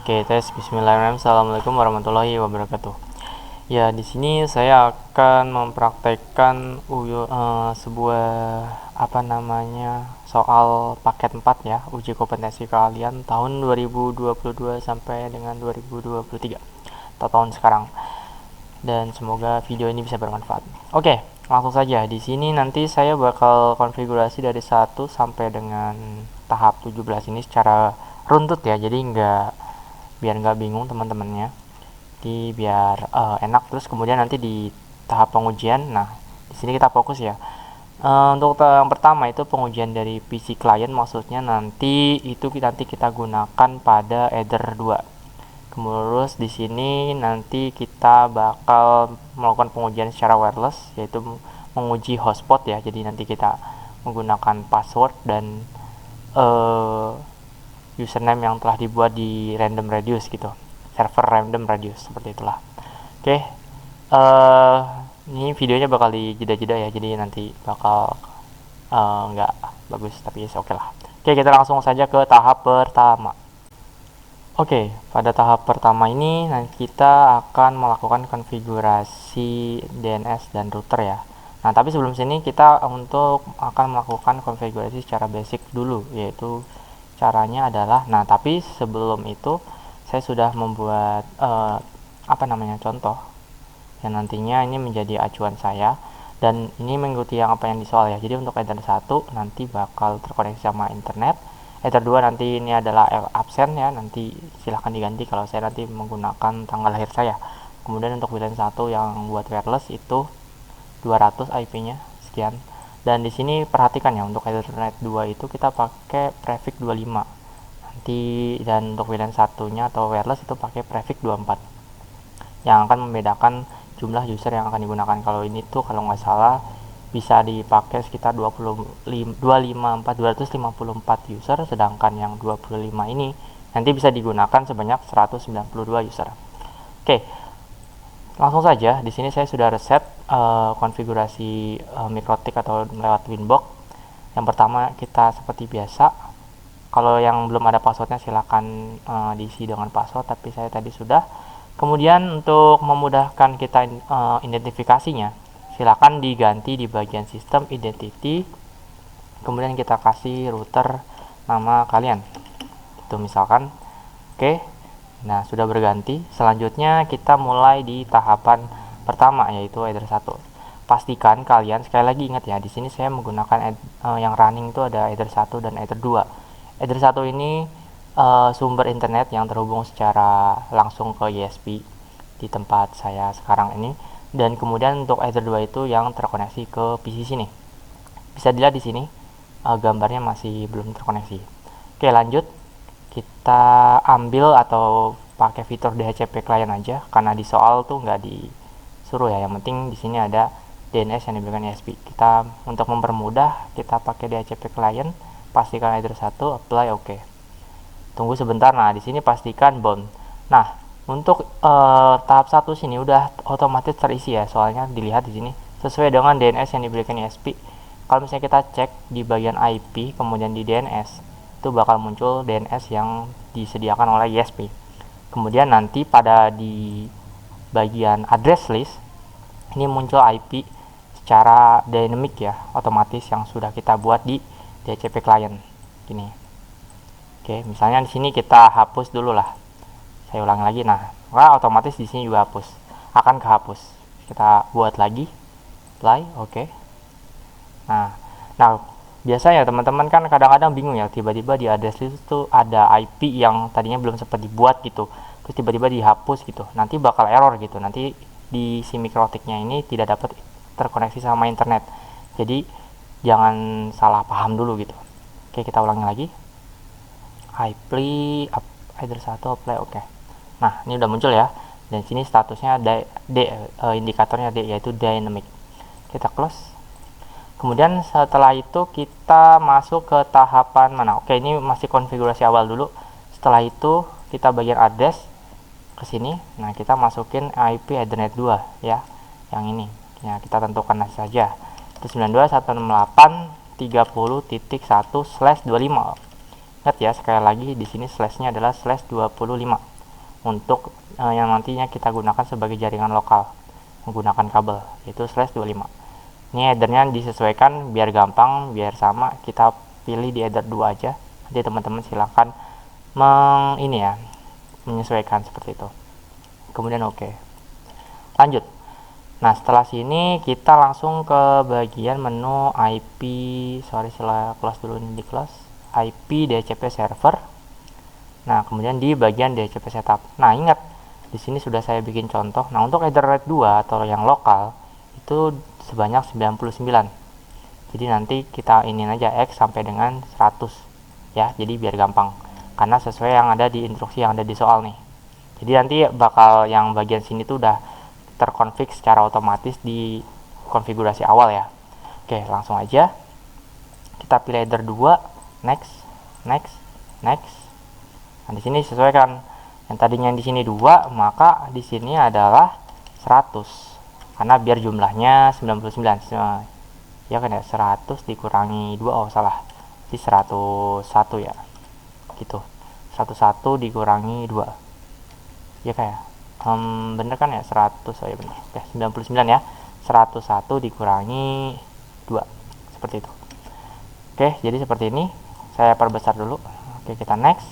Oke, tes. Bismillahirrahmanirrahim. Assalamualaikum warahmatullahi wabarakatuh. Ya, di sini saya akan mempraktekkan sebuah soal paket 4 ya, uji kompetensi keahlian tahun 2022 sampai dengan 2023 atau tahun sekarang. Dan semoga video ini bisa bermanfaat. Oke, langsung saja. Di sini nanti saya bakal konfigurasi dari 1 sampai dengan tahap 17 ini secara runtut ya. Jadi biar nggak bingung teman-temannya, jadi biar enak. Terus kemudian nanti di tahap pengujian, nah di sini kita fokus ya. Untuk yang pertama itu pengujian dari PC client, maksudnya nanti kita gunakan pada Ether 2. Kemudian di sini nanti kita bakal melakukan pengujian secara wireless, yaitu menguji hotspot ya. Jadi nanti kita menggunakan password dan username yang telah dibuat di random radius gitu, server random radius, seperti itulah. Oke, ini videonya bakal di jeda-jeda ya, jadi nanti bakal nggak bagus, tapi oke lah. Oke, kita langsung saja ke tahap pertama. Oke, pada tahap pertama ini nanti kita akan melakukan konfigurasi DNS dan router ya. Nah, tapi sebelum sini kita akan melakukan konfigurasi secara basic dulu, yaitu caranya adalah, nah tapi sebelum itu saya sudah membuat contoh yang nantinya ini menjadi acuan saya, dan ini mengikuti apa yang di soal ya. Jadi untuk Ether 1 nanti bakal terkoneksi sama internet, Ether 2 nanti ini adalah absen ya, nanti silahkan diganti kalau saya nanti menggunakan tanggal lahir saya. Kemudian untuk WLAN 1 yang buat wireless itu 200 IP-nya sekian. Dan di sini perhatikan ya, untuk Ethernet 2 itu kita pakai prefix 25 nanti, dan untuk WLAN satunya atau wireless itu pakai prefix 24 yang akan membedakan jumlah user yang akan digunakan. Kalau ini tuh kalau nggak salah bisa dipakai sekitar 254 user, sedangkan yang 25 ini nanti bisa digunakan sebanyak 192 user. Oke, langsung saja. Di sini saya sudah reset konfigurasi MikroTik atau lewat Winbox. Yang pertama kita seperti biasa, kalau yang belum ada passwordnya silahkan diisi dengan password, tapi saya tadi sudah. Kemudian untuk memudahkan kita identifikasinya, silahkan diganti di bagian sistem identity, kemudian kita kasih router nama kalian itu misalkan. Oke, nah sudah berganti. Selanjutnya kita mulai di tahapan pertama, yaitu Ether 1. Pastikan kalian, sekali lagi ingat ya, di sini saya menggunakan yang running itu ada Ether 1 dan Ether 2. Ether 1 ini sumber internet yang terhubung secara langsung ke ISP di tempat saya sekarang ini, dan kemudian untuk Ether 2 itu yang terkoneksi ke PC sini. Bisa dilihat di sini gambarnya masih belum terkoneksi. Oke, lanjut. Kita ambil atau pakai fitur DHCP client aja, karena di soal tuh nggak disuruh ya. Yang penting di sini ada DNS yang diberikan ISP. Kita untuk mempermudah kita pakai DHCP client, pastikan Ether 1, apply, oke. Tunggu sebentar. Nah, di sini pastikan bound. Nah, untuk tahap 1 sini udah otomatis terisi ya, soalnya dilihat di sini sesuai dengan DNS yang diberikan ISP. Kalau misalnya kita cek di bagian IP kemudian di DNS, itu bakal muncul DNS yang disediakan oleh ISP. Kemudian nanti di bagian address list ini muncul IP secara dynamic ya, otomatis yang sudah kita buat di DHCP client gini. Oke, misalnya di sini kita hapus dulu lah. Saya ulangi lagi. Nah, otomatis di sini juga akan kehapus. Kita buat lagi, apply, oke. Nah, biasanya teman-teman kan kadang-kadang bingung ya, tiba-tiba di address list itu ada IP yang tadinya belum sempat dibuat gitu, terus tiba-tiba dihapus gitu, nanti bakal error gitu, nanti di si MikroTiknya ini tidak dapat terkoneksi sama internet. Jadi jangan salah paham dulu gitu. Oke, kita ulangi lagi. Ether 1 apply, oke. Nah, ini udah muncul ya, dan sini statusnya indikatornya D, yaitu dynamic. Kita close. Kemudian setelah itu kita masuk ke tahapan mana? Oke, ini masih konfigurasi awal dulu. Setelah itu kita bagian address ke sini. Nah, kita masukin IP Ethernet 2 ya. Yang ini. Ya, kita tentukan saja. Itu 92.168.30.1/25. Ingat ya, sekali lagi di sini slashnya adalah /25. untuk yang nantinya kita gunakan sebagai jaringan lokal menggunakan kabel, yaitu /25. Ini headernya disesuaikan biar gampang, biar sama, kita pilih di header 2 aja. Nanti teman-teman silahkan menyesuaikan seperti itu. Kemudian oke. Lanjut. Nah, setelah sini kita langsung ke bagian menu IP, setelah close dulu ini, di close IP DHCP server. Nah, kemudian di bagian DHCP setup. Nah, ingat di sini sudah saya bikin contoh. Nah, untuk Ethernet 2 atau yang lokal itu sebanyak 99. Jadi nanti kita ini aja X sampai dengan 100 ya. Jadi biar gampang. Karena sesuai yang ada di instruksi yang ada di soal nih. Jadi nanti bakal yang bagian sini tuh udah terkonfig secara otomatis di konfigurasi awal ya. Oke, langsung aja. Kita pilih header 2, next, next, next. Nah, di sini sesuaikan. Yang tadinya di sini 2, maka di sini adalah 100. Karena biar jumlahnya 99. Ya kan ya, 100 dikurangi 2, oh salah. Jadi 101 ya. Gitu. 101 dikurangi 2. Ya kayak bener kan ya, 100, oh ya bener. Oke, 99 ya. 101 dikurangi 2. Seperti itu. Oke, jadi seperti ini. Saya perbesar dulu. Oke, kita next.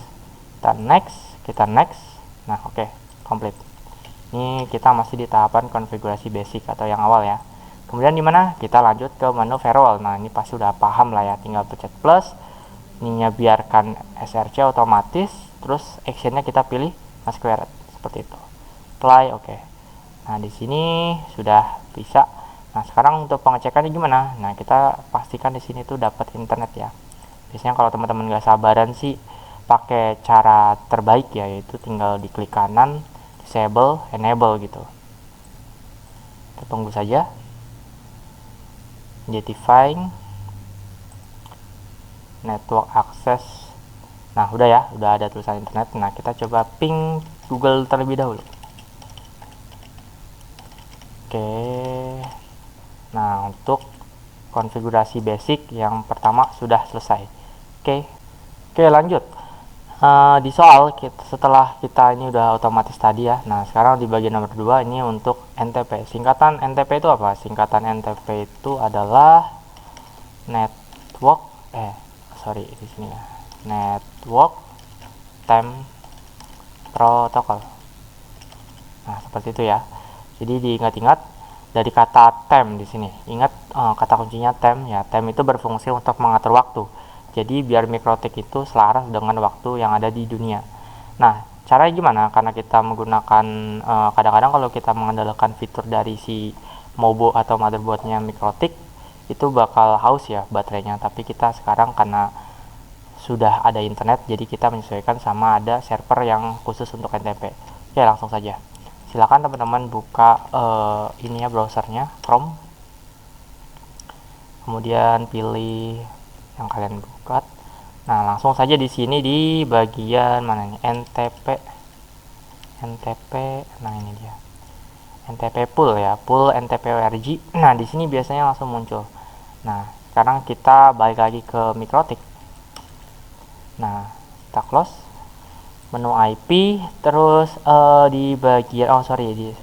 Kita next, kita next. Nah, oke, komplit. Ini kita masih di tahapan konfigurasi basic atau yang awal ya. Kemudian di mana? Kita lanjut ke menu firewall. Nah, ini pasti udah paham lah ya, tinggal pencet plus. Ininya biarkan SRC otomatis, terus actionnya kita pilih masquerade seperti itu. Apply, oke. Nah, di sini sudah bisa. Nah, sekarang untuk pengecekannya gimana? Nah, kita pastikan di sini tuh dapat internet ya. Biasanya kalau teman-teman nggak sabaran sih pakai cara terbaik ya, yaitu tinggal diklik kanan, disable, enable gitu. Kita tunggu saja. Identifying network access. Nah, udah ya, udah ada tulisan internet. Nah, kita coba ping Google terlebih dahulu. Oke. Nah, untuk konfigurasi basic yang pertama sudah selesai. Oke, lanjut. Di soal setelah kita ini udah otomatis tadi ya. Nah, sekarang di bagian nomor 2 ini untuk NTP. Singkatan NTP itu apa? Singkatan NTP itu adalah network di sini ya. Network time protocol. Nah, seperti itu ya. Jadi diingat-ingat dari kata time di sini. Ingat kata kuncinya time ya. Time itu berfungsi untuk mengatur waktu. Jadi biar mikrotik itu selaras dengan waktu yang ada di dunia. Nah, caranya gimana? Karena kita menggunakan kadang-kadang kalau kita mengandalkan fitur dari si Mobo atau motherboardnya mikrotik, itu bakal haus ya baterainya. Tapi kita sekarang karena sudah ada internet, jadi kita menyesuaikan sama ada server yang khusus untuk NTP. Oke, langsung saja. Silakan teman-teman buka ini ya, browsernya Chrome. Kemudian pilih yang kalian buka. Nah, langsung saja di sini di bagian mana nih? NTP. Nah, ini dia. NTP pool ya, pool NTP ORG. Nah, di sini biasanya langsung muncul. Nah, sekarang kita balik lagi ke mikrotik. Nah, kita close menu IP, terus di bagian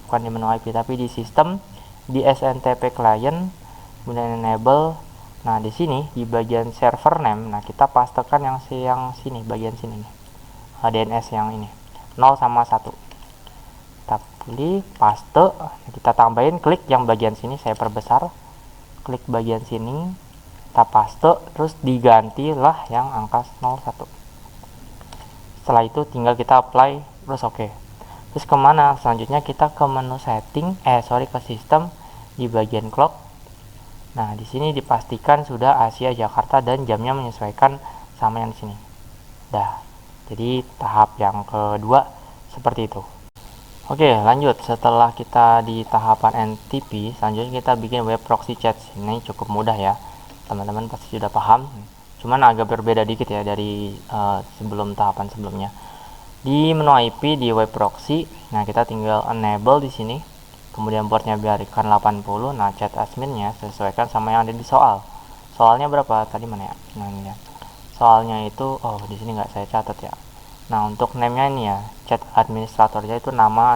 bukan di menu IP tapi di sistem, di SNTP client, kemudian enable. Nah, di sini di bagian server name, nah kita pastekan yang sini, bagian sini nih. DNS yang ini. 0 sama 1. Kita pilih paste, kita tambahin, klik yang bagian sini, saya perbesar. Klik bagian sini, kita paste, terus digantilah yang angka 01. Setelah itu tinggal kita apply, terus oke. Terus kemana? Selanjutnya kita ke menu setting, ke sistem di bagian clock. Nah, di sini dipastikan sudah Asia Jakarta dan jamnya menyesuaikan sama yang di sini. Dah. Jadi tahap yang kedua seperti itu. Oke, lanjut. Setelah kita di tahapan NTP, selanjutnya kita bikin web proxy chat. Ini cukup mudah ya. Teman-teman pasti sudah paham. Cuman agak berbeda dikit ya dari sebelum tahapan sebelumnya. Di menu IP di web proxy, nah kita tinggal enable di sini. Kemudian portnya biarkan 80. Nah, chat adminnya sesuaikan sama yang ada di soal. Soalnya berapa? Tadi mana ya? Nah, ini ya. Soalnya itu di sini nggak saya catat ya. Nah, untuk name-nya ini ya, chat administratornya itu nama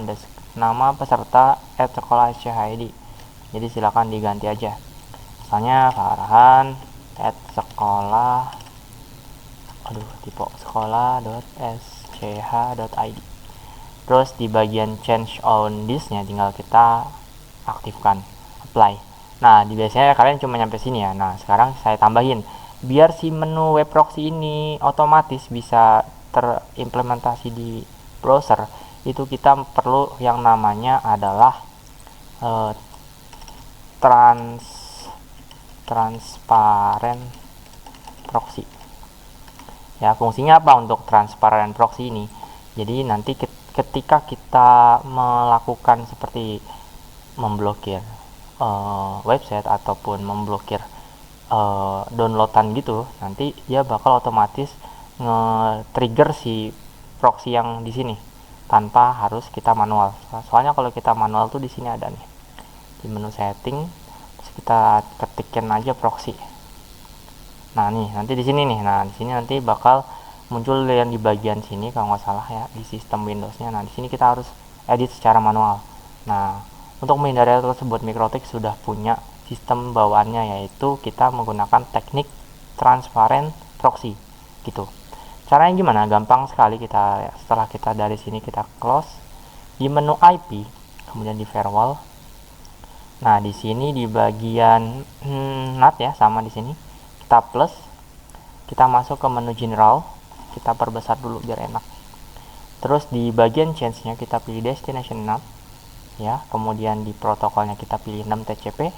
peserta @sekolah.schid. Jadi silakan diganti aja. Misalnya Farhan @sekolah sekolah.sch.id. Terus di bagian change on this-nya tinggal kita aktifkan apply. Nah, biasanya kalian cuma nyampe sini ya. Nah, sekarang saya tambahin biar si menu web proxy ini otomatis bisa terimplementasi di browser. Itu kita perlu yang namanya adalah transparent proxy. Ya, fungsinya apa untuk transparent proxy ini? Jadi nanti ketika kita melakukan seperti memblokir website ataupun memblokir downloadan gitu, nanti dia bakal otomatis nge-trigger si proxy yang di sini tanpa harus kita manual. Soalnya kalau kita manual tuh di sini ada nih di menu setting, terus kita ketikin aja proxy. Nah nih nanti di sini nih, nah di sini nanti bakal muncul yang di bagian sini kalau nggak salah ya di sistem Windowsnya. Nah di sini kita harus edit secara manual. Nah untuk menghindari hal tersebut, Mikrotik sudah punya sistem bawaannya, yaitu kita menggunakan teknik transparent proxy gitu. Caranya gimana? Gampang sekali. Setelah kita dari sini kita close di menu IP, kemudian di firewall. Nah di sini di bagian NAT ya, sama di sini kita plus, kita masuk ke menu general, kita perbesar dulu biar enak. Terus di bagian change-nya kita pilih destination NAT ya, kemudian di protokolnya kita pilih 6 TCP,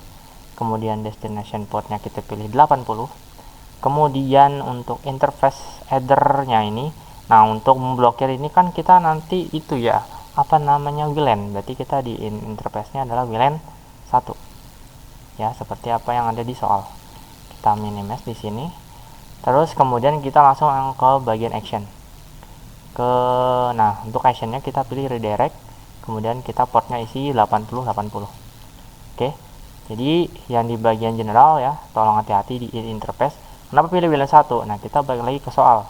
kemudian destination portnya kita pilih 80, kemudian untuk interface header-nya ini, nah untuk memblokir ini kan kita nanti itu ya, WLAN, berarti kita di interface-nya adalah WLAN 1 ya, seperti apa yang ada di soal. Kita minimize di sini, terus kemudian kita langsung ke bagian action. Nah untuk actionnya kita pilih redirect, kemudian kita portnya isi 80. Oke, jadi yang di bagian general ya, tolong hati-hati di interface. Kenapa pilih WLAN 1? Nah kita balik lagi ke soal,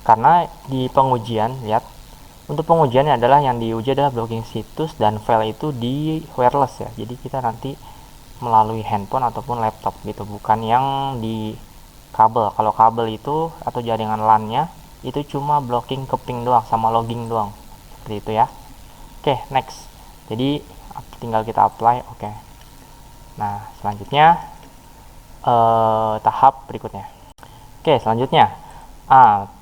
karena di pengujian, lihat, untuk pengujiannya adalah yang diuji adalah blocking situs dan file itu di wireless ya, jadi kita nanti melalui handphone ataupun laptop gitu, bukan yang di kabel. Kalau kabel itu atau jaringan LAN-nya itu cuma blocking ke ping doang sama logging doang, seperti itu ya. Oke, next. Jadi tinggal kita apply. Oke. Nah selanjutnya tahap berikutnya. Oke, selanjutnya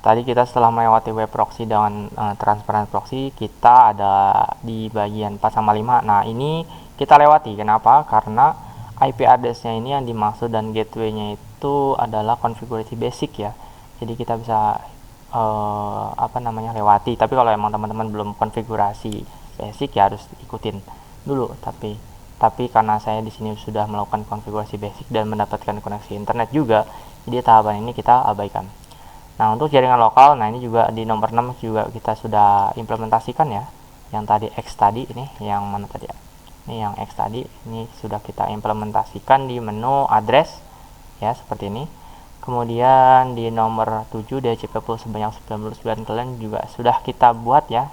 tadi kita setelah melewati web proxy dengan transparent proxy, kita ada di bagian 4/5. Nah ini kita lewati. Kenapa? Karena IP address-nya ini yang dimaksud dan gateway-nya itu adalah konfigurasi basic ya, jadi kita bisa lewati. Tapi kalau emang teman-teman belum konfigurasi basic ya harus ikutin dulu. Tapi karena saya di sini sudah melakukan konfigurasi basic dan mendapatkan koneksi internet juga, jadi tahapan ini kita abaikan. Nah untuk jaringan lokal, nah ini juga di nomor 6 juga kita sudah implementasikan ya, yang tadi X tadi, ini yang mana tadi ya, ini yang X tadi, ini sudah kita implementasikan di menu address ya, seperti ini. Kemudian di nomor 7 DHCP pool sebanyak 99 kalian juga sudah kita buat ya.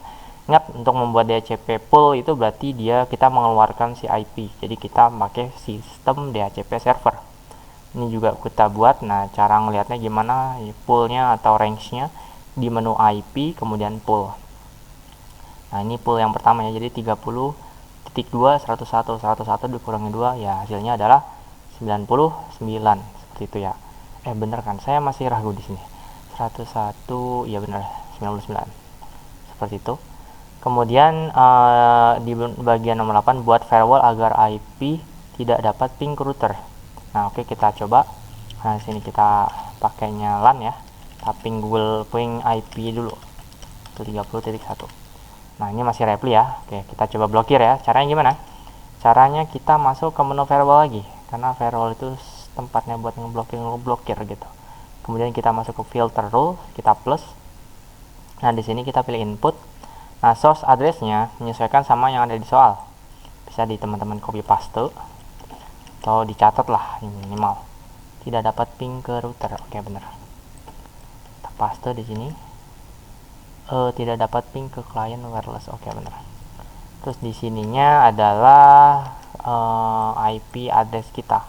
Ingat, untuk membuat DHCP pool itu berarti kita mengeluarkan si IP, jadi kita pakai sistem DHCP server. Ini juga kita buat. Nah cara ngelihatnya gimana, poolnya atau range-nya di menu IP kemudian pool. Nah ini pool yang pertama ya, jadi 30.2.101 dikurangi 2 ya, hasilnya adalah 99, seperti itu ya. Bener kan, saya masih ragu di sini. 101 ya bener, 99 seperti itu. Kemudian di bagian nomor 8 buat firewall agar IP tidak dapat ping ke router. Nah oke, kita coba. Nah sini kita pakainya LAN ya, tapping Google ping IP dulu ke 30.1. Nah ini masih repli ya. Oke, kita coba blokir ya. Caranya gimana? Caranya kita masuk ke menu firewall lagi, karena firewall itu tempatnya buat ngeblokir gitu. Kemudian kita masuk ke filter rule, kita plus. Nah di sini kita pilih input. Nah source address-nya menyesuaikan sama yang ada di soal. Bisa di teman-teman copy paste atau dicatat lah, minimal tidak dapat ping ke router. Oke bener, kita paste di sini. tidak dapat ping ke klien wireless. Oke, benar. Terus di sininya adalah IP address kita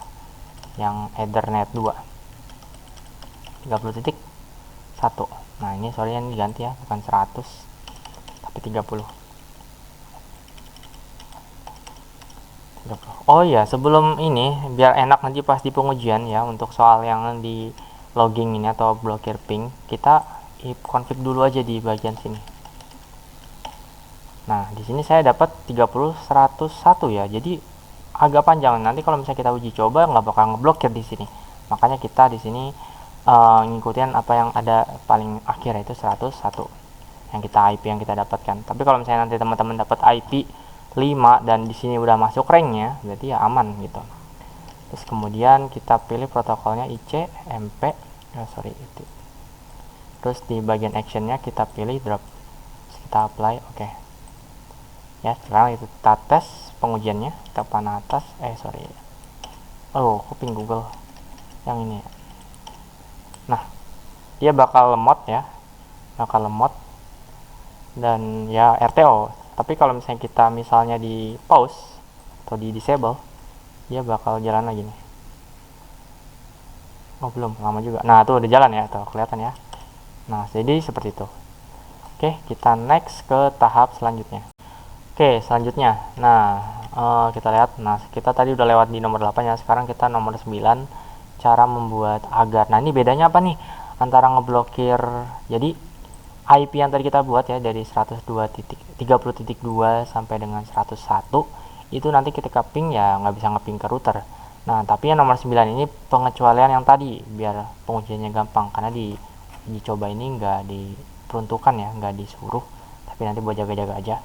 yang Ethernet 2 30.1. Nah, ini sorry ini diganti ya, bukan 100 tapi 30. Oh iya, sebelum ini biar enak nanti pas di pengujian ya, untuk soal yang di logging ini atau blokir ping, kita config dulu aja di bagian sini. Nah, di sini saya dapat 30.101 ya. Jadi agak panjang. Nanti kalau misalnya kita uji coba nggak bakal ngeblokir di sini. Makanya kita di sini ngikutin apa yang ada paling akhir, itu 101 yang kita IP yang kita dapatkan. Tapi kalau misalnya nanti teman-teman dapat IP 5 dan di sini udah masuk ranknya, berarti ya aman gitu. Terus kemudian kita pilih protokolnya IC MP itu. Terus di bagian actionnya kita pilih drop. Terus kita apply, oke. Ya, sekarang itu kita tes pengujiannya, kita panah atas, kuping Google yang ini ya. Nah, dia bakal lemot ya, dan ya RTO. Tapi kalau misalnya kita di pause atau di disable, dia bakal jalan lagi nih. Oh, belum lama juga. Nah, tuh udah jalan ya, tuh kelihatan ya. Nah, jadi seperti itu. Oke, kita next ke tahap selanjutnya. Oke, selanjutnya. Nah, kita lihat. Nah, kita tadi udah lewat di nomor 8 ya. Sekarang kita nomor 9, cara membuat agar. Nah, ini bedanya apa nih antara ngeblokir. Jadi IP yang tadi kita buat ya, dari 102.30.2 sampai dengan 101, itu nanti ketika ping ya nggak bisa ngeping ke router. Nah, tapi yang nomor 9 ini pengecualian yang tadi, biar pengujiannya gampang, karena di coba ini nggak diperuntukkan ya, nggak disuruh, tapi nanti buat jaga-jaga aja.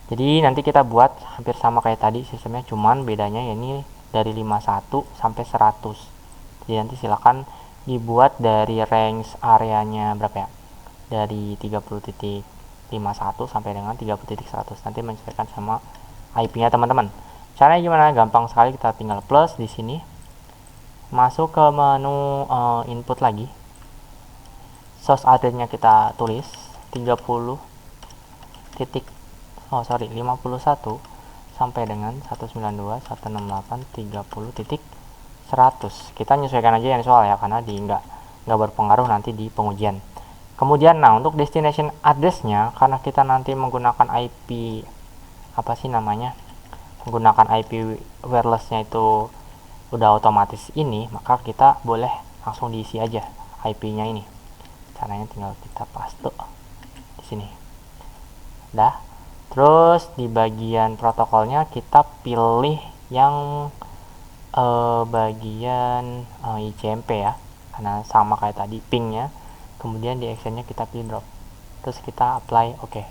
Jadi nanti kita buat hampir sama kayak tadi sistemnya, cuman bedanya ya ini dari 51 sampai 100. Jadi nanti silakan dibuat dari range areanya berapa ya, dari 30.51 sampai dengan 30.100, nanti menyesuaikan sama IP-nya teman-teman. Caranya gimana? Gampang sekali, kita tinggal plus di sini, masuk ke menu input lagi, source address-nya kita tulis 51 sampai dengan 192.168.30.100. Kita menyesuaikan aja yang soal ya, karena di nggak berpengaruh nanti di pengujian. Kemudian nah, untuk destination address-nya, karena kita nanti menggunakan IP menggunakan IP wireless-nya itu udah otomatis ini, maka kita boleh langsung diisi aja IP-nya ini. Caranya tinggal kita paste di sini. Dah. Terus di bagian protokolnya kita pilih yang bagian ICMP ya, karena sama kayak tadi pingnya. Kemudian di actionnya kita pilih drop, terus kita apply, oke.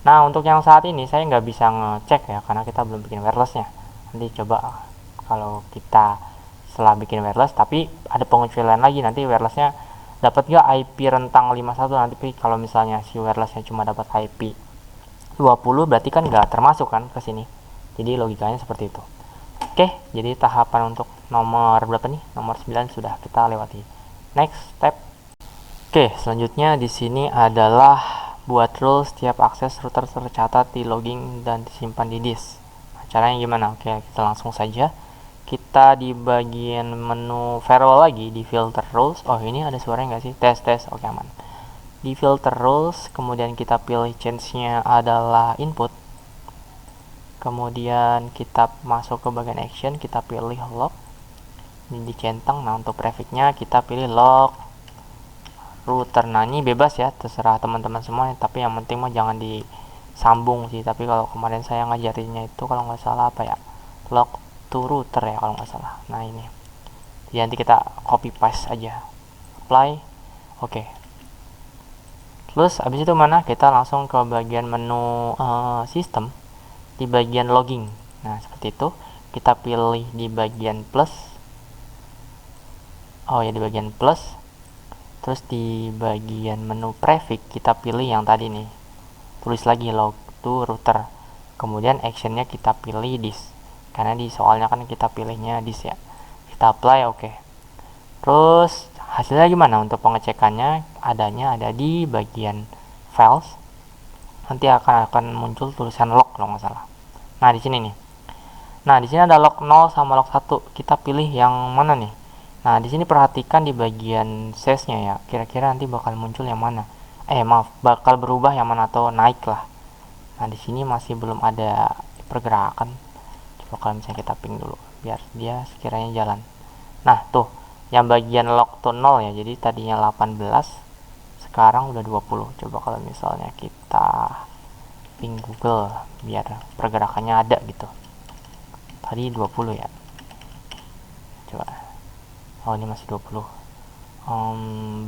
Nah, untuk yang saat ini saya nggak bisa ngecek ya, karena kita belum bikin wirelessnya. Nanti coba kalau kita setelah bikin wireless, tapi ada pengecualian lagi, nanti wirelessnya dapat nggak IP rentang 51, nanti kalau misalnya si wirelessnya cuma dapat IP 20, berarti kan nggak termasuk kan ke sini. Jadi logikanya seperti itu. Oke, jadi tahapan untuk nomor berapa nih? Nomor 9 sudah kita lewati. Next step. Oke, selanjutnya di sini adalah buat rules setiap akses router tercatat di logging dan disimpan di disk. Nah, caranya gimana? Oke, kita langsung saja. Kita di bagian menu firewall lagi, di filter rules. Oh, ini ada suaranya nggak sih? Tes. Oke, aman. Di filter rules, kemudian kita pilih change-nya adalah input. Kemudian kita masuk ke bagian action, kita pilih log. Ini dicentang. Nah, untuk prefix-nya kita pilih log router. Nah, ini bebas ya, terserah teman-teman semua, tapi yang penting mah jangan disambung sih. Tapi kalau kemarin saya ngajarinnya itu kalau nggak salah log to router ya kalau nggak salah. Nah, ini jadi nanti kita copy paste aja, apply, oke. Terus abis itu mana, kita langsung ke bagian menu sistem, di bagian logging. Nah, seperti itu kita pilih di bagian plus, di bagian plus. Terus di bagian menu prefix kita pilih yang tadi nih, tulis lagi log to router. Kemudian actionnya kita pilih disk, karena di soalnya kan kita pilihnya disk ya. Kita apply, oke. Terus hasilnya gimana? Untuk pengecekannya ada di bagian files, nanti akan muncul tulisan log kalau nggak salah. Nah di sini nih. Nah di sini ada log 0 sama log 1. Kita pilih yang mana nih? Nah di sini perhatikan di bagian size-nya ya. Kira-kira nanti bakal muncul yang mana? Bakal berubah yang mana atau naik lah. Nah di sini masih belum ada pergerakan. Coba kalau misalnya kita ping dulu biar dia sekiranya jalan. Nah tuh yang bagian log to 0 ya. Jadi tadinya 18, sekarang udah 20. Coba kalau misalnya kita ping Google biar pergerakannya ada gitu. Tadi 20 ya. Coba. Oh ini masih 20.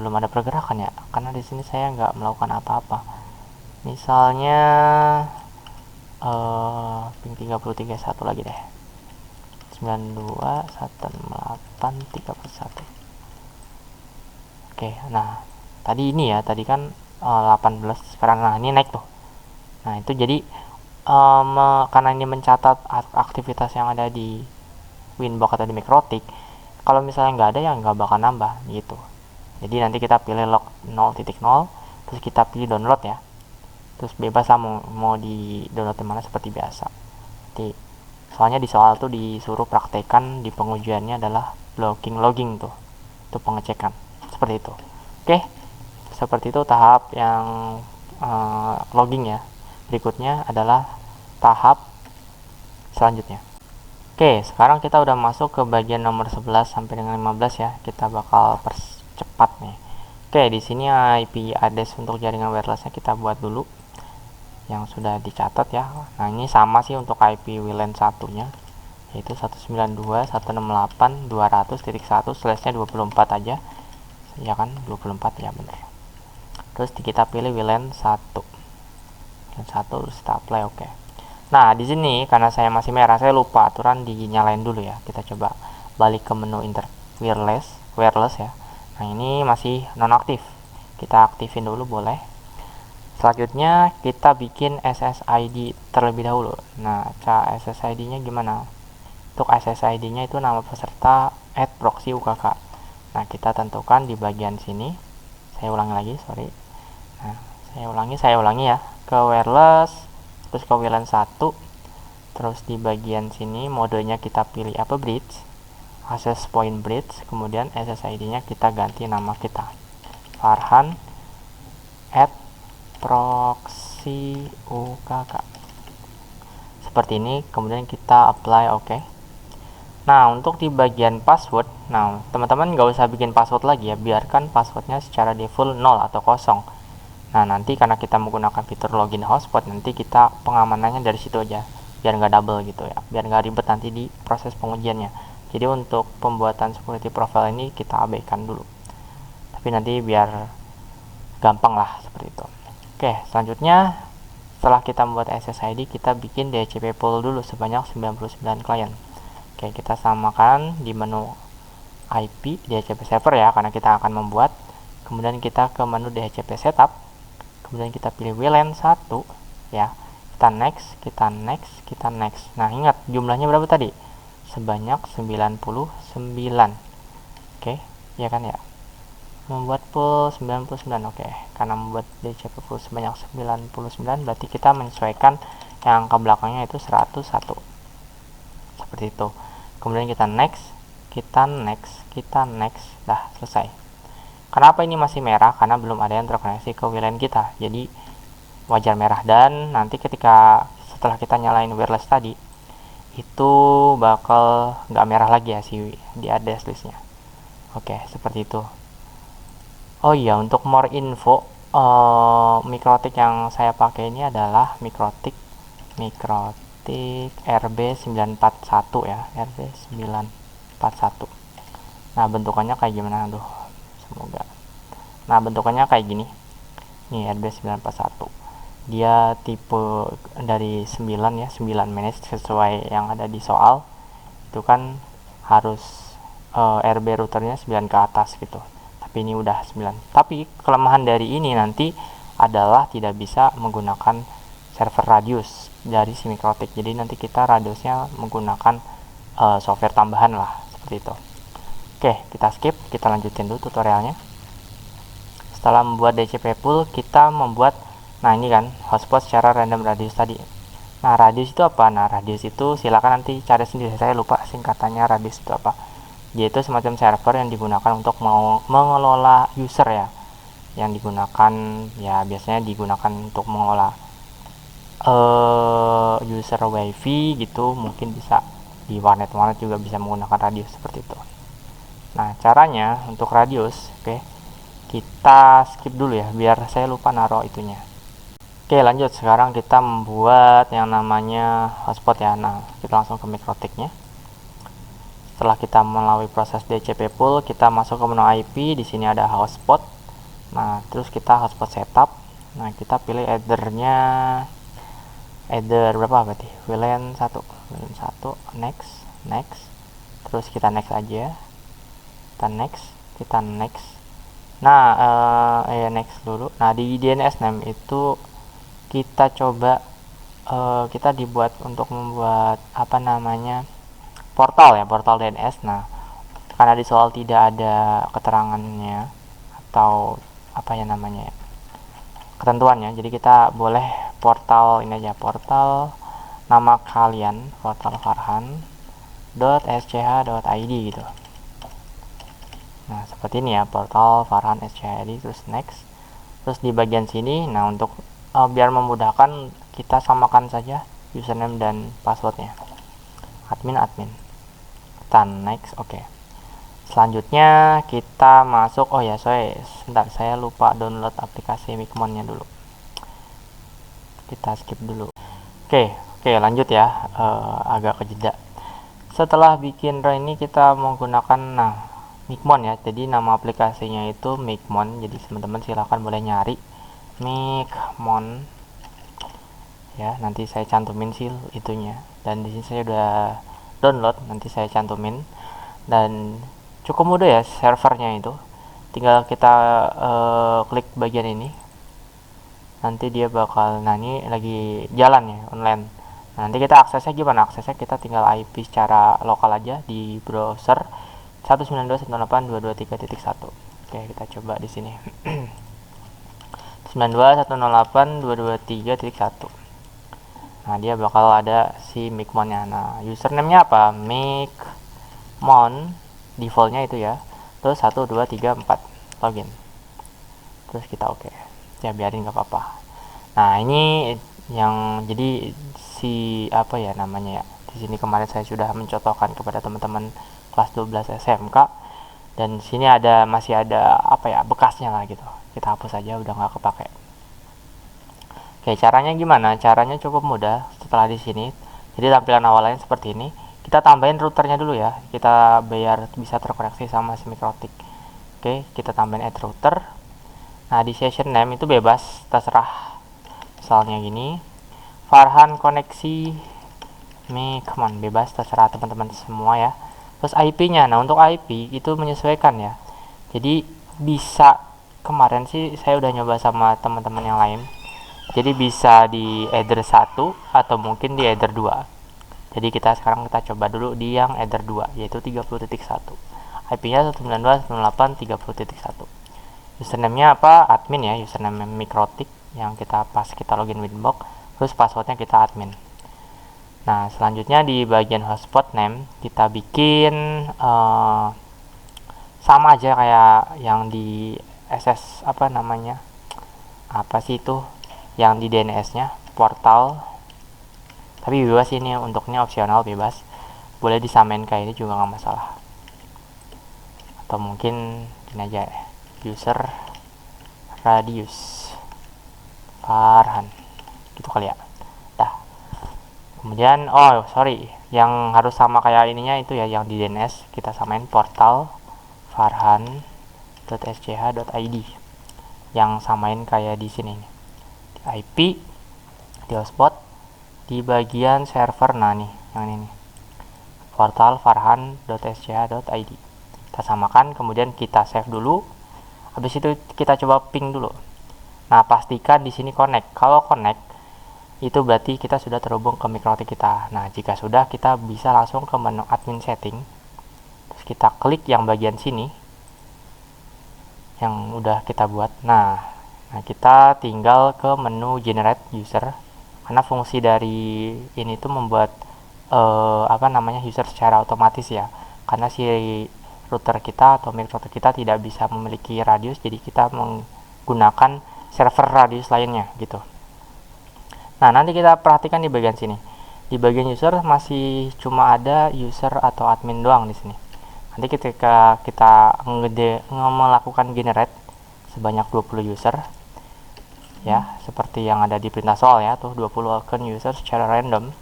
Belum ada pergerakan ya. Karena di sini saya nggak melakukan apa-apa. Misalnya ping 33 satu lagi deh. 92 168 31. Oke, nah tadi ini ya, tadi kan 18, sekarang nah ini naik tuh. Nah itu jadi karena ini mencatat aktivitas yang ada di Winbox atau di Mikrotik. Kalau misalnya nggak ada ya nggak bakal nambah gitu. Jadi nanti kita pilih log 0.0, terus kita pilih download ya. Terus bebas lah mau di download di mana seperti biasa. Jadi soalnya di soal tuh disuruh praktekan di pengujiannya adalah blocking logging tuh. Itu pengecekan. Seperti itu. Oke. Seperti itu tahap yang logging ya. Berikutnya adalah tahap selanjutnya. Oke, sekarang kita udah masuk ke bagian nomor 11 sampai dengan 15 ya. Kita bakal percepat nih. Oke, di sini IP address untuk jaringan wirelessnya kita buat dulu yang sudah dicatat ya. Nah, ini sama sih untuk IP WLAN satunya, yaitu 192.168.200.1/nya 24 aja. Ya kan, 24 ya bener. Terus kita pilih WLAN 1. WLAN 1 terus kita apply oke. Nah, di sini karena saya masih merah, saya lupa aturan dinyalain dulu ya. Kita coba balik ke menu wireless ya. Nah, ini masih nonaktif. Kita aktifin dulu boleh. Selanjutnya kita bikin SSID terlebih dahulu. Nah, cara SSID-nya gimana? Untuk SSID-nya itu nama peserta @proxy UKK. Nah, kita tentukan di bagian sini. Saya ulangi lagi, sorry. Nah, saya ulangi ya. Ke wireless, terus ke WLAN 1. Terus di bagian sini modenya kita pilih apa bridge, access point bridge, kemudian SSID-nya kita ganti nama kita. Farhan @proxy UKK. Seperti ini, kemudian kita apply oke. Nah, untuk di bagian password, nah teman-teman nggak usah bikin password lagi ya, biarkan passwordnya secara default 0 atau kosong. Nah, nanti karena kita menggunakan fitur login hotspot, nanti kita pengamanannya dari situ aja, biar nggak double gitu ya, biar nggak ribet nanti di proses pengujiannya. Jadi untuk pembuatan security profile ini kita abaikan dulu, tapi nanti biar gampang lah seperti itu. Oke, selanjutnya setelah kita membuat SSID, kita bikin DHCP pool dulu sebanyak 99 klien. Oke, kita samakan di menu IP DHCP server ya, karena kita akan membuat. Kemudian kita ke menu DHCP setup, kemudian kita pilih WLAN 1 ya. Kita next. Nah, ingat jumlahnya berapa tadi? Sebanyak 99. Oke, ya kan ya. Membuat pool 99. Oke, karena membuat DHCP pool sebanyak 99 berarti kita menyesuaikan yang angka belakangnya itu 101. Seperti itu. Kemudian kita next. Dah selesai. Kenapa ini masih merah? Karena belum ada yang terkoneksi ke WLAN kita, jadi wajar merah. Dan nanti ketika setelah kita nyalain wireless tadi, itu bakal nggak merah lagi ya di address listnya. Oke, seperti itu. Oh iya, untuk more info, Mikrotik yang saya pakai ini adalah Mikrotik RB941 ya, RB941. Nah, bentukannya kayak gimana? Semoga. Nah, bentukannya kayak gini. Nih, RB941. Dia tipe dari 9 ya, 9 manage sesuai yang ada di soal. Itu kan harus RB routernya 9 ke atas gitu. Tapi ini udah 9. Tapi kelemahan dari ini nanti adalah tidak bisa menggunakan server radius dari si Mikrotik. Jadi nanti kita radiusnya menggunakan software tambahan lah, seperti itu. Oke, kita skip, kita lanjutin dulu tutorialnya. Setelah membuat DHCP pool, kita membuat Nah ini kan hotspot secara random radius tadi. Nah radius itu apa? Nah radius itu silakan nanti cari sendiri, saya lupa singkatannya radius itu apa. Yaitu semacam server yang digunakan untuk mengelola user ya, yang digunakan ya biasanya digunakan untuk mengelola user wifi gitu, mungkin bisa di warnet juga bisa menggunakan radius seperti itu. Nah caranya untuk radius, oke, kita skip dulu ya biar saya lupa naruh itunya. Oke lanjut, sekarang kita membuat yang namanya hotspot ya. Nah kita langsung ke mikrotiknya. Setelah kita melalui proses DCP pool, kita masuk ke menu IP. Di sini ada hotspot. Nah terus kita hotspot setup. Nah kita pilih ethernya, ether berapa berarti? VLAN 1, VLAN 1, next. Terus kita next aja. Kita next. Nah next dulu. Nah di DNS name itu kita coba kita dibuat untuk membuat apa namanya portal ya, portal DNS. Nah karena di soal tidak ada keterangannya atau apa ya namanya ya, ketentuannya, jadi kita boleh portal ini aja, portal nama kalian, portal farhan.sch.id gitu. Nah seperti ini ya, portal farhan sch.id, terus next. Terus di bagian sini, nah untuk biar memudahkan kita samakan saja username dan passwordnya, admin. Kita next. Oke. Selanjutnya kita masuk, oh ya sebentar, saya lupa download aplikasi Micmonnya dulu, kita skip dulu. Oke lanjut ya, agak kejeda. Setelah bikin ini kita menggunakan Micmon ya, jadi nama aplikasinya itu Micmon, jadi teman-teman silahkan boleh nyari Micmon ya, nanti saya cantumin sih itunya, dan di sini saya udah download, nanti saya cantumin. Dan cukup mudah ya servernya itu, tinggal kita klik bagian ini, nanti dia bakal, nah ini lagi jalan ya online. Nah, nanti kita aksesnya gimana? Aksesnya kita tinggal IP secara lokal aja di browser 192.168.223.1. Oke kita coba di sini 192.168.223.1. Nah dia bakal ada si Micmonnya. Nah username-nya apa? Micmon, defaultnya itu ya, terus 1 2 3 4 login, terus kita oke ya, biarin gak apa-apa. Nah ini yang jadi si apa ya namanya ya, di sini kemarin saya sudah mencontohkan kepada teman-teman kelas 12 SMK, dan sini masih ada apa ya, bekasnya lah gitu, kita hapus aja, udah nggak kepake. Oke, caranya gimana? Caranya cukup mudah. Setelah di sini, jadi tampilan awalnya seperti ini. Kita tambahin routernya dulu ya. Kita biar bisa terkoneksi sama si mikrotik. Oke, kita tambahin add router. Nah, di session name itu bebas, terserah. Misalnya gini, Farhan koneksi Micmon, bebas, terserah teman-teman semua ya. Terus IP-nya, nah untuk IP itu menyesuaikan ya. Jadi bisa, kemarin sih saya udah nyoba sama teman-teman yang lain. Jadi bisa di either 1 atau mungkin di either 2. Jadi sekarang kita coba dulu di yang either 2, yaitu 30.1. IP-nya 192.168.30.1. Username-nya apa? Admin ya, username mikrotik yang kita login Winbox. Terus passwordnya kita admin. Nah, selanjutnya di bagian hotspot name kita bikin sama aja kayak yang di SS apa namanya? Apa sih itu? Yang di DNS-nya portal, tapi bebas ini untuknya, opsional bebas, boleh disamain kayak ini juga nggak masalah, atau mungkin ini aja ya, user radius Farhan gitu kali ya. Dah, kemudian yang harus sama kayak ininya itu ya, yang di DNS kita samain portal farhan.sch.id, yang samain kayak di sini nih. IP di hotspot di bagian server, nah nih yang ini nih, portal farhan.sch.id kita samakan, kemudian kita save dulu. Habis itu kita coba ping dulu. Nah pastikan di sini connect. Kalau connect itu berarti kita sudah terhubung ke mikrotik kita. Nah jika sudah, kita bisa langsung ke menu admin setting, terus kita klik yang bagian sini yang udah kita buat. Nah Nah, kita tinggal ke menu generate user, karena fungsi dari ini tuh membuat user secara otomatis ya, karena si router kita atau microtik kita tidak bisa memiliki radius, jadi kita menggunakan server radius lainnya gitu. Nah, nanti kita perhatikan di bagian sini, di bagian user masih cuma ada user atau admin doang di sini. Nanti ketika kita melakukan generate sebanyak 20 user ya, seperti yang ada di perintah soal ya, tuh 20 akun user secara random.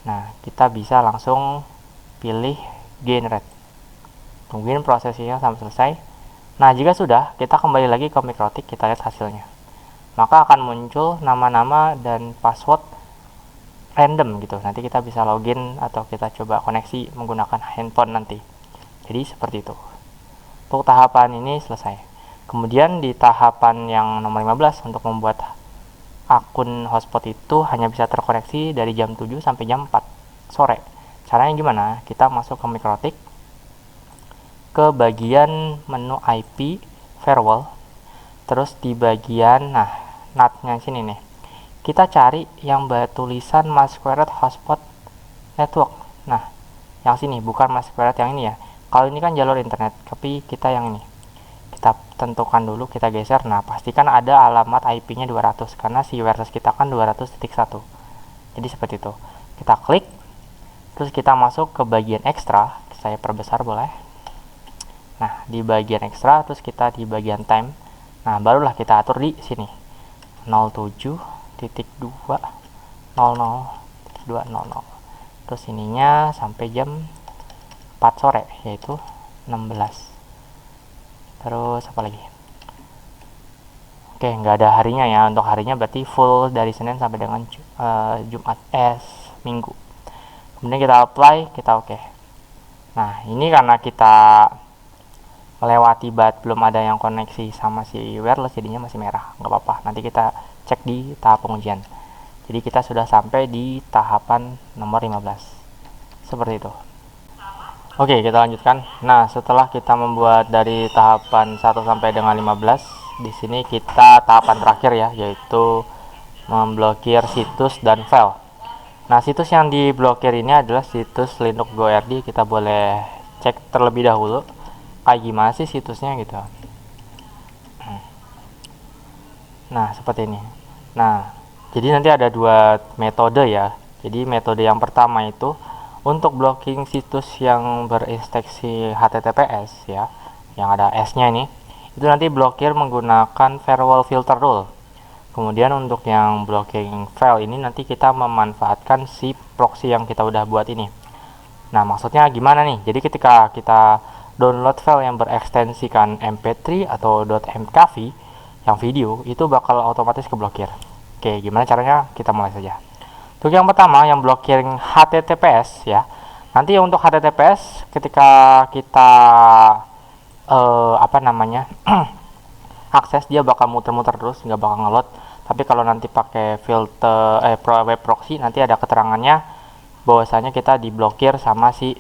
Nah, kita bisa langsung pilih generate, tungguin prosesnya sampai selesai. Nah, jika sudah, kita kembali lagi ke microtik, kita lihat hasilnya, maka akan muncul nama-nama dan password random gitu. Nanti kita bisa login atau kita coba koneksi menggunakan handphone nanti. Jadi seperti itu. Untuk tahapan ini selesai. Kemudian di tahapan yang nomor 15, untuk membuat akun hotspot itu hanya bisa terkoneksi dari jam 7 sampai jam 4 sore. Caranya gimana? Kita masuk ke microtik, ke bagian menu IP firewall, terus di bagian NAT-nya sini nih, kita cari yang bertulisan Masquerade Hotspot Network. Nah, yang sini, bukan Masquerade yang ini ya. Kalau ini kan jalur internet, tapi kita yang ini. Kita tentukan dulu, kita geser. Nah, pastikan ada alamat IP-nya 200, karena si wireless kita kan 200.1. Jadi seperti itu. Kita klik, terus kita masuk ke bagian ekstra. Saya perbesar boleh. Nah, di bagian ekstra, terus kita di bagian time. Nah, barulah kita atur di sini. 07.2.00.200. Terus ininya sampai jam 4 sore, yaitu 16. Terus apa lagi? Oke, nggak ada harinya ya. Untuk harinya berarti full dari Senin sampai dengan Jumat, Minggu. Kemudian kita apply, kita oke. Nah, ini karena kita melewati belum ada yang koneksi sama si wireless, jadinya masih merah. Nggak apa-apa, nanti kita cek di tahap pengujian. Jadi kita sudah sampai di tahapan nomor 15. Seperti itu. Oke, kita lanjutkan. Nah, setelah kita membuat dari tahapan 1 sampai dengan 15, di sini kita tahapan terakhir ya, yaitu memblokir situs dan file. Nah, situs yang diblokir ini adalah situs Linux GoRD. Kita boleh cek terlebih dahulu kayak gimana sih situsnya gitu. Nah, seperti ini. Nah, jadi nanti ada dua metode ya. Jadi metode yang pertama itu untuk blocking situs yang berinspeksi HTTPS ya, yang ada S-nya ini, itu nanti blokir menggunakan firewall filter rule. Kemudian untuk yang blocking file ini nanti kita memanfaatkan si proxy yang kita udah buat ini. Nah, maksudnya gimana nih? Jadi ketika kita download file yang berekstensikan MP3 atau .mkv yang video, itu bakal otomatis keblokir. Oke, gimana caranya? Kita mulai saja. Untuk yang pertama, yang blocking HTTPS ya. Nanti untuk HTTPS ketika kita akses, dia bakal muter-muter terus, nggak bakal ngelot. Tapi kalau nanti pakai filter web proxy, nanti ada keterangannya bahwasanya kita diblokir sama si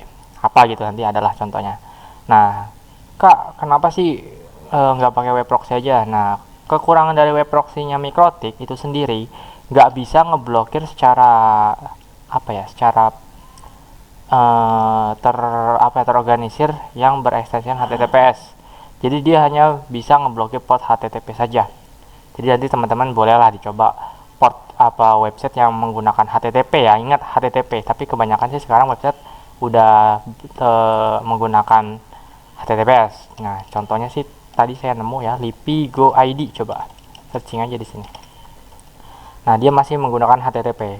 apa gitu, nanti adalah contohnya. Nah, Kak, kenapa sih nggak pakai web proxy aja? Nah, kekurangan dari web proxy-nya microtik itu sendiri nggak bisa ngeblokir secara terorganisir yang berekstensikan HTTPS. Jadi dia hanya bisa ngeblokir port HTTP saja. Jadi nanti teman-teman bolehlah dicoba port website yang menggunakan HTTP ya. Ingat HTTP, tapi kebanyakan sih sekarang website udah menggunakan HTTPS. Nah, contohnya sih tadi saya nemu ya, Lipi Go ID, coba searching aja di sini. Nah, dia masih menggunakan HTTP.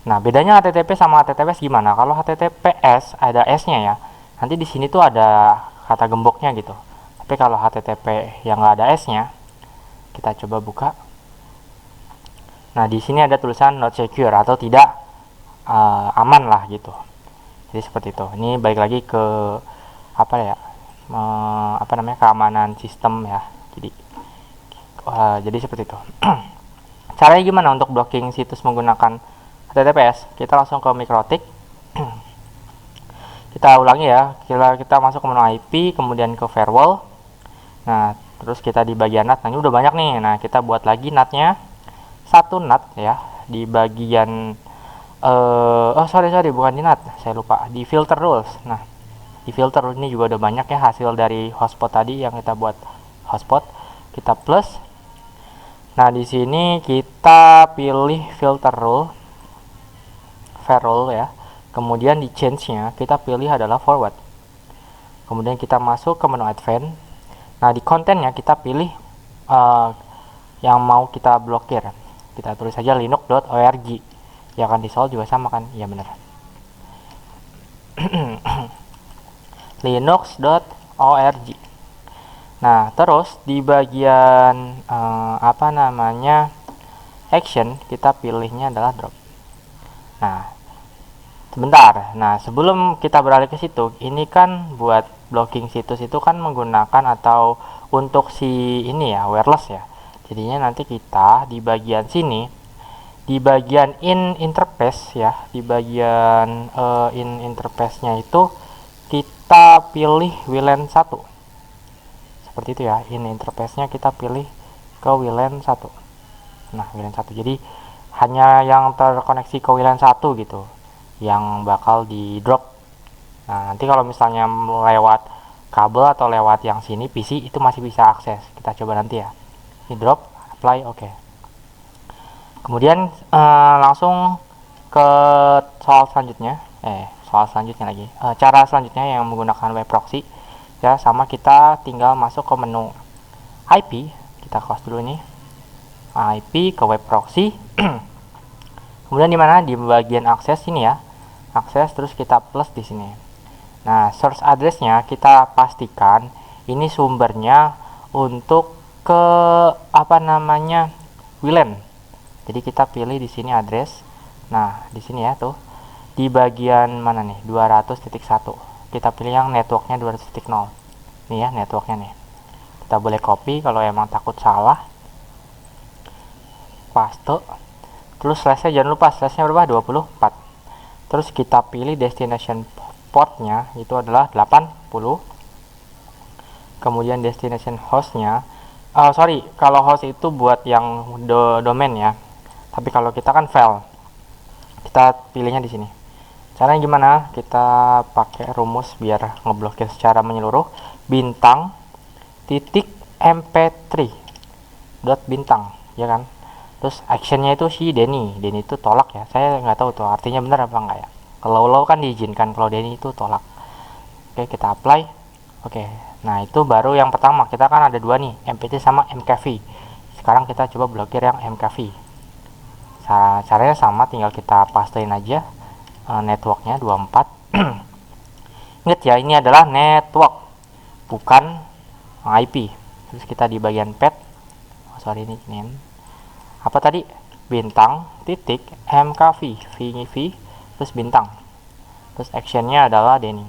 Nah, bedanya HTTP sama HTTPS gimana? Kalau HTTPS ada S-nya ya. Nanti di sini tuh ada kata gemboknya gitu. Tapi kalau HTTP yang nggak ada S-nya, kita coba buka. Nah, di sini ada tulisan not secure atau tidak aman lah gitu. Jadi seperti itu. Ini balik lagi ke keamanan sistem ya. Jadi seperti itu. Caranya gimana untuk blocking situs menggunakan HTTPS? Kita langsung ke microtik. Kita ulangi ya. Kita masuk ke menu IP, kemudian ke firewall. Nah, Terus kita di bagian NAT, nah ini udah banyak nih. Nah kita buat lagi NAT-nya, satu NAT ya di bagian sorry bukan di NAT, saya lupa, di filter rules. Nah di filter rules ini juga udah banyak ya hasil dari hotspot tadi yang kita buat hotspot. Kita plus. Nah di sini kita pilih filter rule, rule ya. Kemudian di change-nya kita pilih adalah forward. Kemudian kita masuk ke menu advance. Nah di kontennya kita pilih yang mau kita blokir. Kita tulis saja linux.org. Ya kan, di Sol juga sama kan? Iya benar. linux.org. Nah terus di bagian action, kita pilihnya adalah drop. Nah sebentar, nah sebelum kita beralih ke situ, ini kan buat blocking situs itu kan menggunakan atau untuk si ini ya, wireless ya. Jadinya nanti kita di bagian sini, di bagian in interface ya, di bagian in interface-nya itu kita pilih WLAN 1. Seperti itu ya, in interface-nya kita pilih ke WLAN 1. Nah, WLAN 1. Jadi hanya yang terkoneksi ke WLAN 1 gitu yang bakal di drop. Nah nanti kalau misalnya lewat kabel atau lewat yang sini PC itu masih bisa akses. Kita coba nanti ya. Ini drop, apply, oke. Kemudian langsung ke soal selanjutnya. Soal selanjutnya lagi. Cara selanjutnya yang menggunakan web proxy ya, sama kita tinggal masuk ke menu IP. Kita close dulu nih. IP ke web proxy. Kemudian di mana, di bagian akses ini ya, akses, terus kita plus di sini. Nah source address-nya kita pastikan ini sumbernya untuk ke WLAN. Jadi kita pilih di sini address. Nah di sini ya tuh di bagian mana nih, 200.1. Kita pilih yang networknya 200.0. Nih ya networknya nih. Kita boleh copy kalau emang takut salah. Paste. Terus slash-nya jangan lupa, slash-nya berapa? 24. Terus kita pilih destination portnya itu adalah 80. Kemudian destination hostnya, kalau host itu buat yang domain ya. Tapi kalau kita kan file, kita pilihnya di sini. Caranya gimana? Kita pakai rumus biar ngeblokir secara menyeluruh. Bintang titik mp3 dot bintang, ya kan? Terus actionnya itu si Denny itu tolak ya, saya nggak tahu tuh artinya benar apa enggak ya. Kalau lo kan diizinkan, kalau Denny itu tolak. Oke, kita apply. Oke, nah itu baru yang pertama. Kita kan ada dua nih, mp3 sama mkv. Sekarang kita coba blokir yang mkv. Caranya sama, tinggal kita pastein aja networknya 24. Ingat ya, ini adalah network, bukan IP. Terus kita di bagian pet, ini apa tadi, bintang titik mkv, v terus bintang, terus actionnya adalah Denny.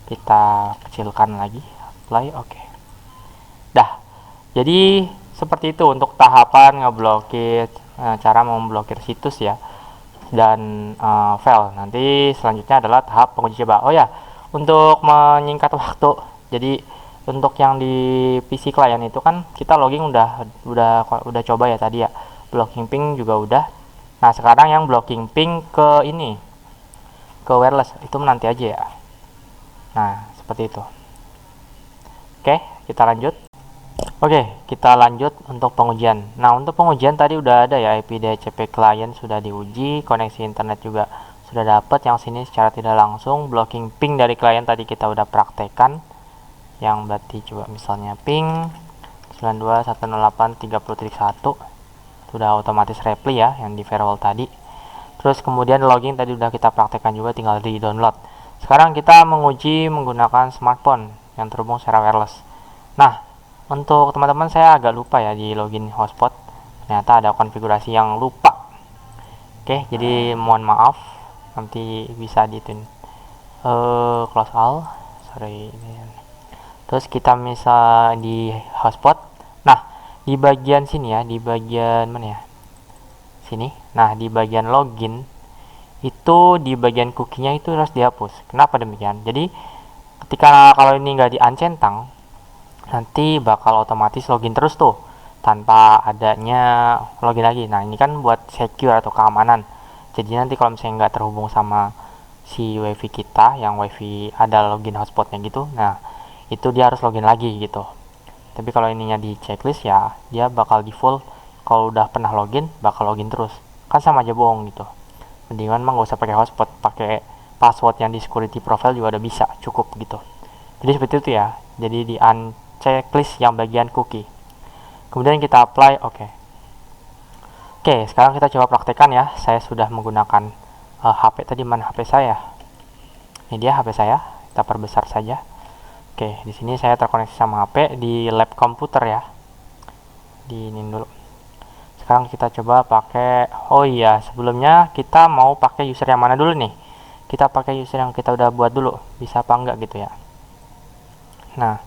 Kita kecilkan lagi, apply, oke. Dah, jadi seperti itu untuk tahapan ngeblokir, cara memblokir situs ya, dan file. Nanti selanjutnya adalah tahap penguji coba. Oh ya, untuk menyingkat waktu, jadi untuk yang di PC klien itu kan kita logging udah coba ya tadi ya, blocking ping juga udah. Nah sekarang yang blocking ping ke ini, ke wireless, itu nanti aja ya. Nah seperti itu. Oke, kita lanjut. Oke, kita lanjut untuk pengujian. Nah untuk pengujian tadi udah ada ya, IP DHCP client sudah diuji, koneksi internet juga sudah dapat. Yang sini secara tidak langsung blocking ping dari klien tadi kita udah praktekkan. Yang berarti coba misalnya ping 92.168.30.1 sudah otomatis reply ya, yang di firewall tadi. Terus kemudian login tadi udah kita praktekkan juga, tinggal di download. Sekarang kita menguji menggunakan smartphone yang terhubung secara wireless. Nah untuk teman-teman, saya agak lupa ya di login hotspot, ternyata ada konfigurasi yang lupa. Oke, jadi mohon maaf, nanti bisa ditun close all, sorry. Terus kita misal di hotspot. Nah di bagian sini ya, di bagian mana ya, sini. Nah di bagian login itu, di bagian cookie-nya itu harus dihapus. Kenapa demikian? Jadi ketika kalau ini nggak di uncentang, nanti bakal otomatis login terus tuh tanpa adanya login lagi. Nah ini kan buat secure atau keamanan, jadi nanti kalau misalnya nggak terhubung sama si wifi kita yang wifi ada login hotspotnya gitu, nah itu dia harus login lagi gitu. Tapi kalau ininya di checklist ya dia bakal default, kalau udah pernah login bakal login terus, kan sama aja bohong gitu. Mendingan mah nggak usah pakai hotspot, pakai password yang di security profile juga udah bisa, cukup gitu. Jadi seperti itu ya, jadi di checklist yang bagian cookie. Kemudian kita apply, oke. Sekarang kita coba praktekkan ya. Saya sudah menggunakan HP tadi, mana HP saya? Ini dia HP saya, kita perbesar saja. Di sini saya terkoneksi sama HP di lab komputer ya. Di ini dulu. Sekarang kita coba pakai, oh iya, sebelumnya kita mau pakai user yang mana dulu nih? Kita pakai user yang kita udah buat dulu, bisa apa enggak gitu ya. Nah,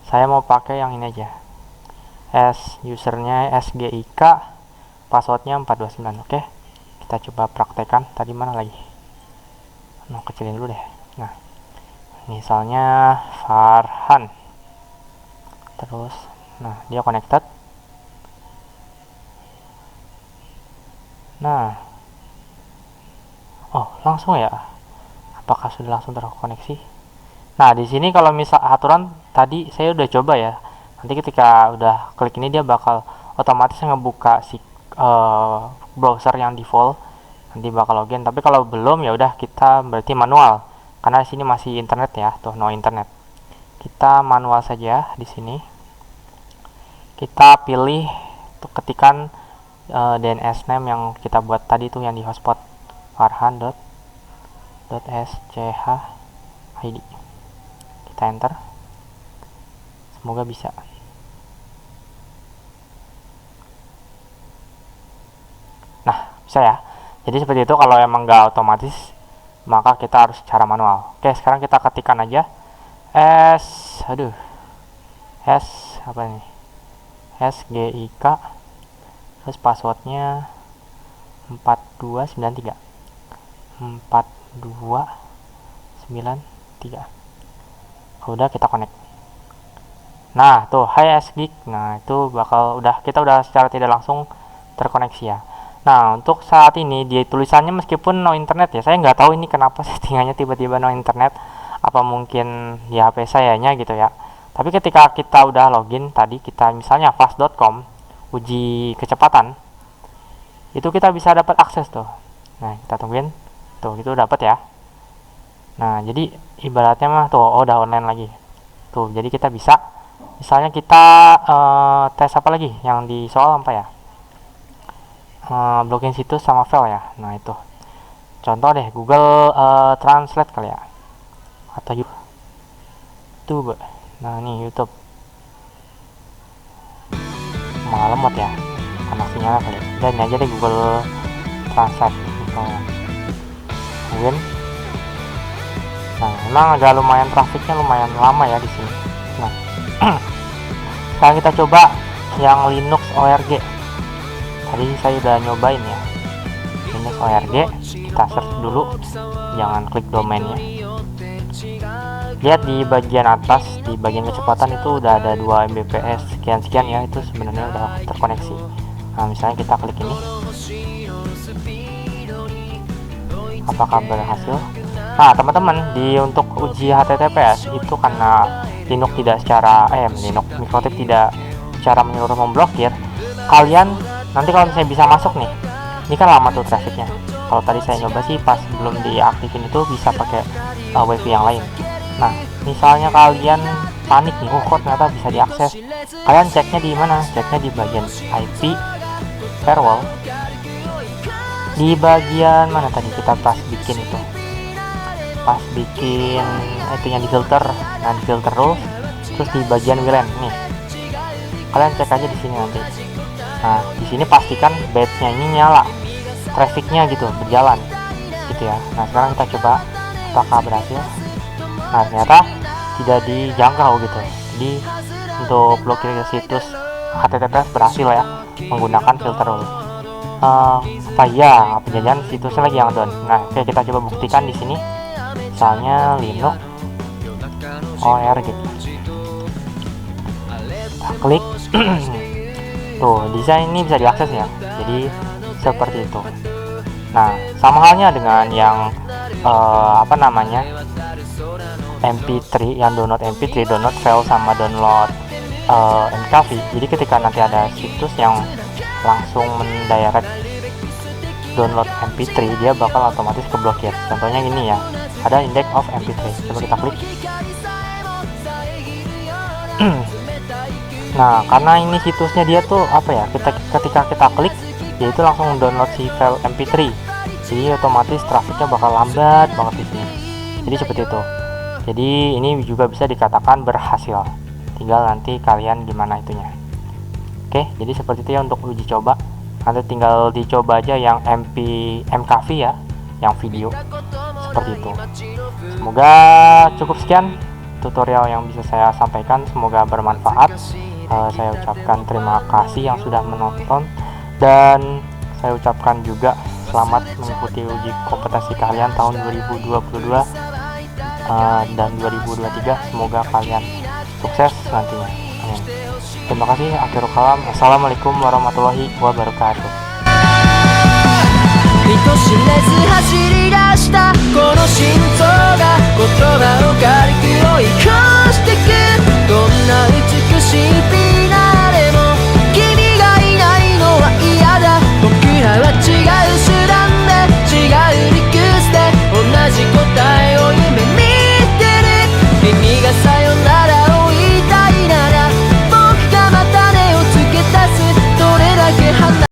saya mau pakai yang ini aja. Usernya SGIK, passwordnya 429. Oke, kita coba praktekkan. Tadi mana lagi? Nah, kecilin dulu deh. Nah, misalnya Farhan, terus nah dia connected. Nah, oh langsung ya, apakah sudah langsung terkoneksi? Nah di sini kalau misal aturan tadi saya udah coba ya, nanti ketika udah klik ini dia bakal otomatis ngebuka si browser yang default, nanti bakal login. Tapi kalau belum ya udah kita berarti manual, karena di sini masih internet ya, tuh no internet. Kita manual saja di sini. Kita pilih tuh, ketikan DNS name yang kita buat tadi tuh yang di hotspot, farhan.sch id. Kita enter, semoga bisa. Nah bisa ya, jadi seperti itu. Kalau emang nggak otomatis maka kita harus cara manual. Sekarang kita ketikkan aja s apa nih, SGIK, terus passwordnya 4293. Udah, kita connect. Nah tuh, hi SGIK. Nah itu bakal kita udah secara tidak langsung terkoneksi ya. Nah untuk saat ini dia tulisannya meskipun no internet ya, saya nggak tahu ini kenapa settingnya tiba-tiba no internet, apa mungkin di HP sayanya gitu ya. Tapi ketika kita udah login tadi, kita misalnya flash.com uji kecepatan, itu kita bisa dapat akses tuh. Nah kita tungguin tuh, itu dapat ya. Nah jadi ibaratnya mah tuh, udah online lagi tuh. Jadi kita bisa misalnya kita tes apa lagi yang di soal apa ya, blocking situs sama file ya. Nah itu contoh deh, Google Translate kali ya, atau YouTube. Nah ini YouTube malah lemot ya karena sinyalnya kali. Dan aja deh Google Translate misalnya. Mungkin nah emang agak lumayan, trafiknya lumayan lama ya di sini. Nah sekarang kita coba yang Linux ORG. Tadi saya udah nyobain ya Linux ORG. Kita search dulu, jangan klik domainnya. Lihat di bagian atas, di bagian kecepatan itu udah ada 2 Mbps sekian-sekian ya, itu sebenarnya udah terkoneksi. Nah misalnya kita klik ini, apakah berhasil? Nah teman-teman, untuk uji HTTPS itu karena Linux tidak secara Linux Mikrotip tidak secara menyeluruh memblokir, kalian nanti kalau misalnya bisa masuk nih, ini kan lama tuh trafiknya. Kalau tadi saya nyoba sih pas belum diaktifin itu bisa pakai wifi yang lain. Nah misalnya kalian panik nih, kok ternyata bisa diakses, kalian ceknya di mana? Ceknya di bagian IP firewall, di bagian mana tadi kita pas bikin itu, itu yang di filter. Nah di filter rules, terus di bagian WLAN nih, kalian cek aja di sini nanti. Nah di sini pastikan badge-nya ini nyala, trafficnya gitu berjalan gitu ya. Nah sekarang kita coba apakah berhasil. Nah ternyata tidak dijangkau gitu. Jadi untuk blokir situs HTTPS berhasil ya menggunakan filter rule. Apa ya, penjajahan situsnya lagi yang down. Nah oke, kita coba buktikan di sini. Misalnya Linux ORG. kita klik. Tuh, desain ini bisa diakses ya, jadi seperti itu. Nah, sama halnya dengan yang MP3, yang download MP3, download file sama download MKV. Jadi ketika nanti ada situs yang langsung mendirect download MP3, dia bakal otomatis keblokir. Contohnya ini ya, ada index of MP3. Coba kita klik. Nah, karena ini situsnya dia tuh ketika kita klik, dia itu langsung download si file MP3. Jadi otomatis trafiknya bakal lambat banget di sini. Jadi seperti itu. Jadi ini juga bisa dikatakan berhasil. Tinggal nanti kalian gimana itunya. Oke, jadi seperti itu ya untuk uji coba. Nanti tinggal dicoba aja yang MKV ya, yang video. Seperti itu. Semoga cukup sekian tutorial yang bisa saya sampaikan, semoga bermanfaat. Saya ucapkan terima kasih yang sudah menonton, dan saya ucapkan juga selamat mengikuti uji kompetensi kalian tahun 2022 dan 2023. Semoga kalian sukses nantinya. Amin. Terima kasih. Akhirul kalam. Assalamualaikum warahmatullahi wabarakatuh. 人知れず走り出したこの心臓が言葉を借りて追い